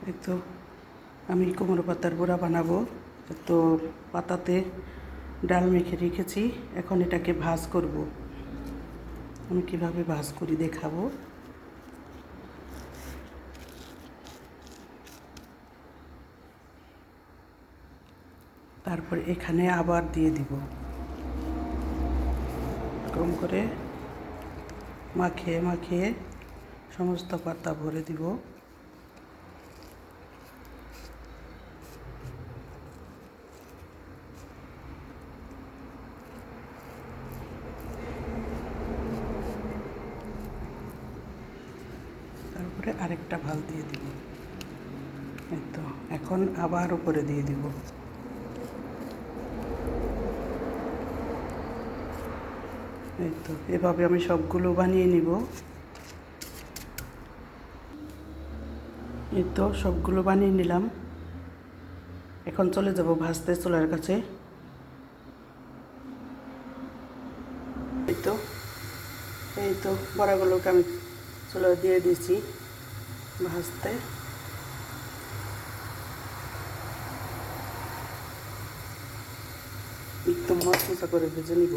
এই তো আমি কুমড়ো পাতার বড়া বানাবো। তো পাতাতে ডাল মেখে রেখেছি, এখন এটাকে ভাজ করব। আমি কিভাবে ভাজ করি দেখাবো। তারপর এখানে আবার দিয়ে দিব, কম করে মাখিয়ে মাখিয়ে সমস্ত পাতা ভরে দিব। তারপরে আরেকটা ভাল দিয়ে দিব। এই তো এখন আবার উপরে দিয়ে দিব। এই তো এভাবে আমি সবগুলো বানিয়ে নিব। এই তো সবগুলো বানিয়ে নিলাম। এখন চলে যাব ভাজতে চুলার কাছে। এই তো বড়াগুলোকে আমি চুলা দিয়ে দিয়েছি ভাজতে। একদম মশমশা করে ভেজে নিব।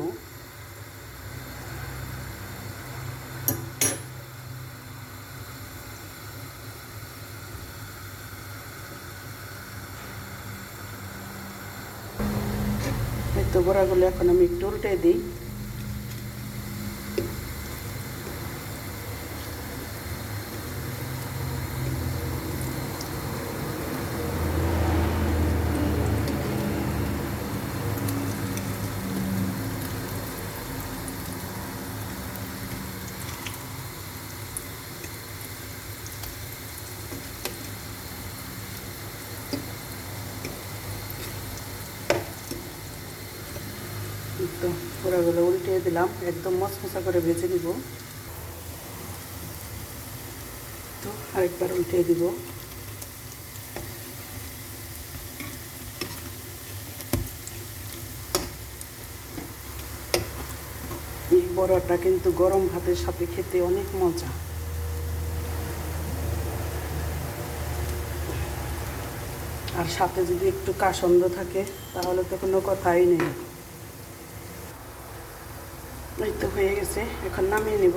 এই তো বড়াগুলো এখন আমি একটু উল্টে দিই। তো বড়াগুলো উল্টিয়ে দিলাম, একদম মশমশা করে ভেজে নিব। তো আরেকবার উল্টিয়ে দিব। এই বড়াটা কিন্তু গরম ভাতের সাথে খেতে অনেক মজা। আর সাথে যদি একটু কাসন্দ থাকে তাহলে তো কোনো কথাই নেই। এই তো হয়ে গেছে, এখন নামিয়ে নিব।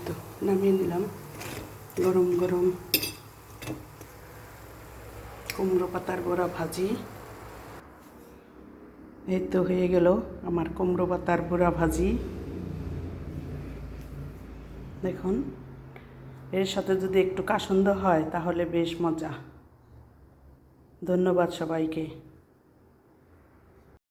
তো নামিয়ে নিলাম। গরম গরম কুমড়ো পাতার বড়া ভাজি। এই তো হয়ে গেল আমার কুমড়ো পাতার বড়া ভাজি। দেখুন, এর সাথে যদি একটু কাসুন্দ হয় তাহলে বেশ মজা। ধন্যবাদ সবাইকে।